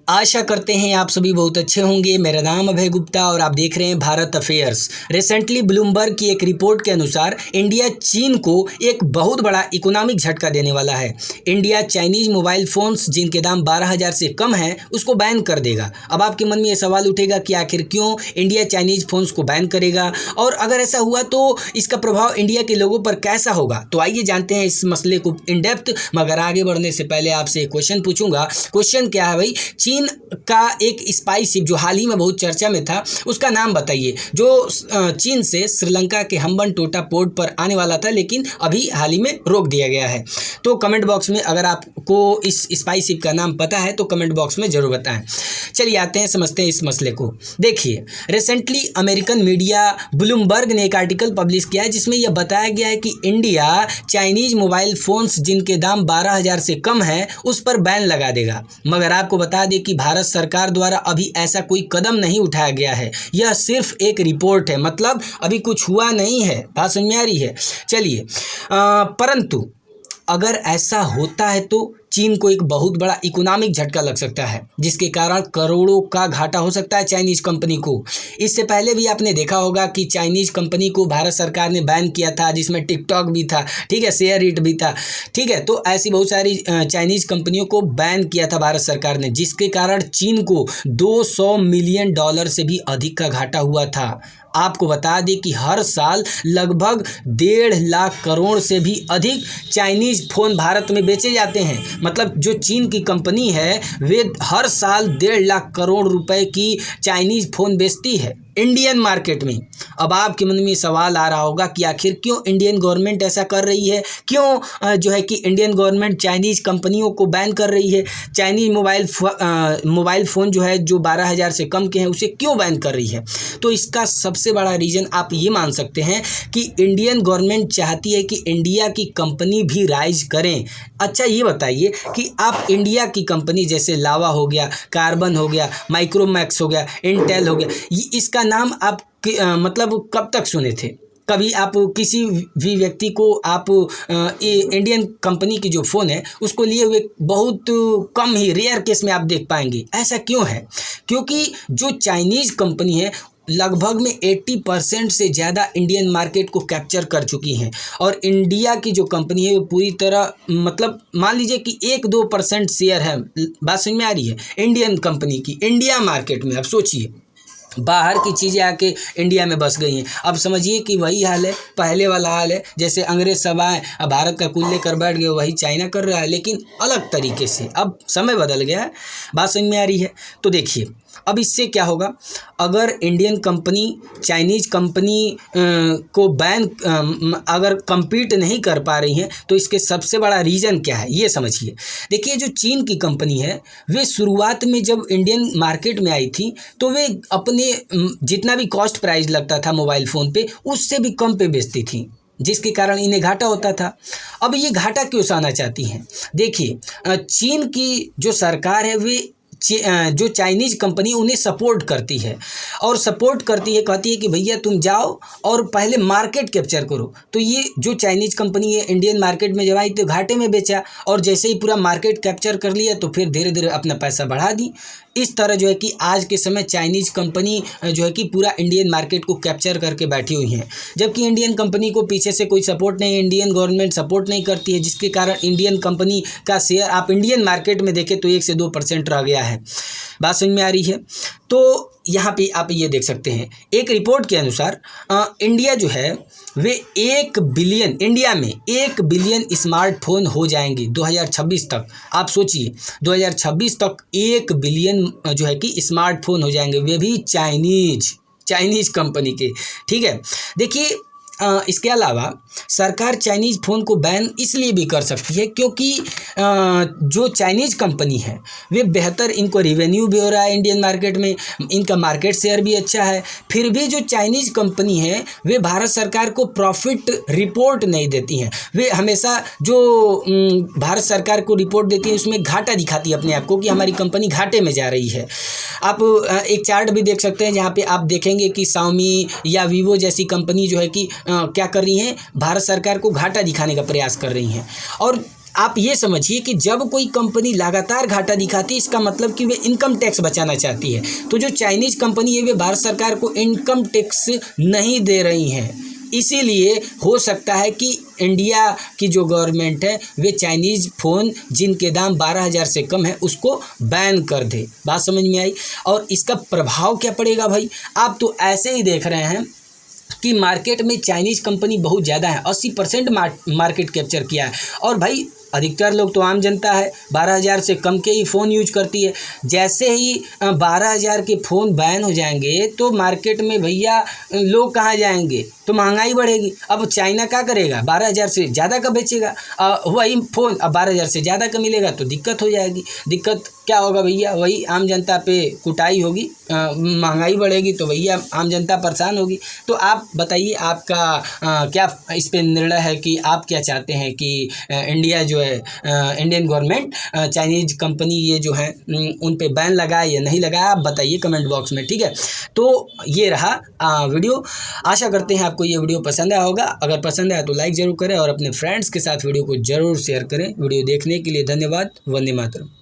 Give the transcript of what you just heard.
आशा करते हैं आप सभी बहुत अच्छे होंगे। मेरा नाम अभय गुप्ता और आप देख रहे हैं भारत अफेयर्स। रिसेंटली ब्लूमबर्ग की एक रिपोर्ट के अनुसार इंडिया चीन को एक बहुत बड़ा इकोनॉमिक झटका देने वाला है। इंडिया चाइनीज मोबाइल फ़ोन्स जिनके दाम 12,000 से कम हैं उसको बैन कर देगा। अब आपके मन में ये सवाल उठेगा कि आखिर क्यों इंडिया चाइनीज फ़ोन्स को बैन करेगा, और अगर ऐसा हुआ तो इसका प्रभाव इंडिया के लोगों पर कैसा होगा। तो आइए जानते हैं इस मसले को इन डेप्थ। मगर आगे बढ़ने से पहले आपसे एक क्वेश्चन पूछूंगा। क्वेश्चन क्या है भाई? चीन का एक स्पाइस शिप जो हाल ही में बहुत चर्चा में था उसका नाम बताइए, जो चीन से श्रीलंका के हम्बनटोटा पोर्ट पर आने वाला था लेकिन अभी हाल ही में रोक दिया गया है। तो कमेंट बॉक्स में अगर आपको इस स्पाइस शिप का नाम पता है तो कमेंट बॉक्स में ज़रूर बताएं। चलिए आते हैं, समझते हैं इस मसले को। देखिए, रिसेंटली अमेरिकन मीडिया ब्लूमबर्ग ने एक आर्टिकल पब्लिश किया है जिसमें यह बताया गया है कि इंडिया चाइनीज मोबाइल फ़ोन्स जिनके दाम 12,000 से कम हैं उस पर बैन लगा देगा। मगर आपको बता दें कि भारत सरकार द्वारा अभी ऐसा कोई कदम नहीं उठाया गया है। यह सिर्फ एक रिपोर्ट है, मतलब अभी कुछ हुआ नहीं है। बात समझ में आ रही है? चलिए, परंतु अगर ऐसा होता है तो चीन को एक बहुत बड़ा इकोनॉमिक झटका लग सकता है जिसके कारण करोड़ों का घाटा हो सकता है चाइनीज़ कंपनी को। इससे पहले भी आपने देखा होगा कि चाइनीज़ कंपनी को भारत सरकार ने बैन किया था, जिसमें टिकटॉक भी था, ठीक है, शेयर इट भी था, ठीक है। तो ऐसी बहुत सारी चाइनीज़ कंपनियों को बैन किया था भारत सरकार ने, जिसके कारण चीन को $200 मिलियन से भी अधिक का घाटा हुआ था। आपको बता दें कि हर साल लगभग 1.5 लाख करोड़ से भी अधिक चाइनीज़ फ़ोन भारत में बेचे जाते हैं। मतलब जो चीन की कंपनी है वे हर साल 1.5 लाख करोड़ रुपए की चाइनीज़ फ़ोन बेचती है इंडियन मार्केट में। अब आपके मन में सवाल आ रहा होगा कि आखिर क्यों इंडियन गवर्नमेंट ऐसा कर रही है, क्यों जो है कि इंडियन गवर्नमेंट चाइनीज़ कंपनियों को बैन कर रही है, चाइनीज़ मोबाइल फ़ोन जो है जो 12,000 से कम के हैं उसे क्यों बैन कर रही है। तो इसका सबसे बड़ा रीज़न आप ये मान सकते हैं कि इंडियन गवर्नमेंट चाहती है कि इंडिया की कंपनी भी राइज करें। अच्छा ये बताइए कि आप इंडिया की कंपनी जैसे लावा हो गया, कार्बन हो गया, माइक्रोमैक्स हो गया, इंटेल हो गया, इसका नाम आप मतलब कब तक सुने थे? कभी आप किसी भी व्यक्ति को आप इंडियन कंपनी की जो फ़ोन है उसको लिए हुए बहुत कम ही रेयर केस में आप देख पाएंगे। ऐसा क्यों है? क्योंकि जो चाइनीज़ कंपनी है लगभग में 80% से ज़्यादा इंडियन मार्केट को कैप्चर कर चुकी हैं, और इंडिया की जो कंपनी है वो पूरी तरह मतलब मान लीजिए कि 1-2% शेयर है। बात समझ में आ रही है? इंडियन कंपनी की इंडिया मार्केट में। अब सोचिए, बाहर की चीज़ें आके इंडिया में बस गई हैं। अब समझिए कि वही हाल है, पहले वाला हाल है, जैसे अंग्रेज सब आए अब भारत का कुल लेकर बैठ गए, वही चाइना कर रहा है लेकिन अलग तरीके से। अब समय बदल गया है। बात समझ में आ रही है? तो देखिए, अब इससे क्या होगा, अगर इंडियन कंपनी चाइनीज़ कंपनी को बैन अगर compete नहीं कर पा रही हैं तो इसके सबसे बड़ा रीज़न क्या है ये समझिए। देखिए, जो चीन की कंपनी है वे शुरुआत में जब इंडियन मार्केट में आई थी तो वे अपने जितना भी कॉस्ट प्राइस लगता था मोबाइल फ़ोन पे उससे भी कम पे बेचती थी, जिसके कारण इन्हें घाटा होता था। अब ये घाटा क्यों सहना चाहती हैं? देखिए, चीन की जो सरकार है वे जो चाइनीज़ कंपनी उन्हें सपोर्ट करती है और सपोर्ट करती है, कहती है कि भैया तुम जाओ और पहले मार्केट कैप्चर करो। तो ये जो चाइनीज़ कंपनी है इंडियन मार्केट में जब आई तो घाटे में बेचा, और जैसे ही पूरा मार्केट कैप्चर कर लिया तो फिर धीरे धीरे अपना पैसा बढ़ा दी। इस तरह जो है कि आज के समय चाइनीज़ कंपनी जो है कि पूरा इंडियन मार्केट को कैप्चर करके बैठी हुई हैं, जबकि इंडियन कंपनी को पीछे से कोई सपोर्ट नहीं है, इंडियन गवर्नमेंट सपोर्ट नहीं करती है, जिसके कारण इंडियन कंपनी का शेयर आप इंडियन मार्केट में देखें तो 1 से 2% रह गया है। बात समझ में आ रही है? तो यहाँ पे आप ये देख सकते हैं, एक रिपोर्ट के अनुसार इंडिया जो है वे 1 बिलियन, इंडिया में 1 बिलियन स्मार्टफोन हो जाएंगे 2026 तक। आप सोचिए 2026 तक 1 बिलियन जो है कि स्मार्टफोन हो जाएंगे, वे भी चाइनीज़ कंपनी के, ठीक है। देखिए, इसके अलावा सरकार चाइनीज़ फ़ोन को बैन इसलिए भी कर सकती है क्योंकि जो चाइनीज़ कंपनी है वे बेहतर, इनको रिवेन्यू भी हो रहा है इंडियन मार्केट में, इनका मार्केट शेयर भी अच्छा है। फिर भी जो चाइनीज़ कंपनी है वे भारत सरकार को प्रॉफिट रिपोर्ट नहीं देती हैं। वे हमेशा जो भारत सरकार को रिपोर्ट देती है उसमें घाटा दिखाती है अपने आप को कि हमारी कंपनी घाटे में जा रही है। आप एक चार्ट भी देख सकते हैं जहाँ पे आप देखेंगे कि शाओमी या वीवो जैसी कंपनी जो है कि क्या कर रही हैं, भारत सरकार को घाटा दिखाने का प्रयास कर रही हैं। और आप ये समझिए कि जब कोई कंपनी लगातार घाटा दिखाती है, इसका मतलब कि वे इनकम टैक्स बचाना चाहती है। तो जो चाइनीज़ कंपनी है वे भारत सरकार को इनकम टैक्स नहीं दे रही हैं, इसीलिए हो सकता है कि इंडिया की जो गवर्नमेंट है वे चाइनीज़ फ़ोन जिनके दाम 12,000 से कम है उसको बैन कर दे। बात समझ में आई। और इसका प्रभाव क्या पड़ेगा भाई, आप तो ऐसे ही देख रहे हैं कि मार्केट में चाइनीज़ कंपनी बहुत ज़्यादा है, 80% मार्केट कैप्चर किया है। और भाई अधिकतर लोग तो आम जनता है, 12,000 से कम के ही फ़ोन यूज करती है। जैसे ही 12,000 के फ़ोन बैन हो जाएंगे तो मार्केट में भैया लोग कहाँ जाएंगे, तो महंगाई बढ़ेगी। अब चाइना क्या करेगा, 12,000 से ज़्यादा का बेचेगा, वही फ़ोन अब 12,000 से ज़्यादा का मिलेगा तो दिक्कत हो जाएगी। दिक्कत क्या होगा भैया, वही आम जनता पे कुटाई होगी, महंगाई बढ़ेगी तो भैया आम जनता परेशान होगी। तो आप बताइए आपका क्या इस पे निर्णय है कि आप क्या चाहते हैं कि इंडिया जो है इंडियन गवर्नमेंट चाइनीज़ कंपनी ये जो है उन पे बैन लगाए या नहीं लगाए, आप बताइए कमेंट बॉक्स में, ठीक है। तो ये रहा वीडियो। आशा करते हैं आपको ये वीडियो पसंद आया होगा। अगर पसंद आया तो लाइक ज़रूर करें और अपने फ्रेंड्स के साथ वीडियो को ज़रूर शेयर करें। वीडियो देखने के लिए धन्यवाद। वंदे मातरम।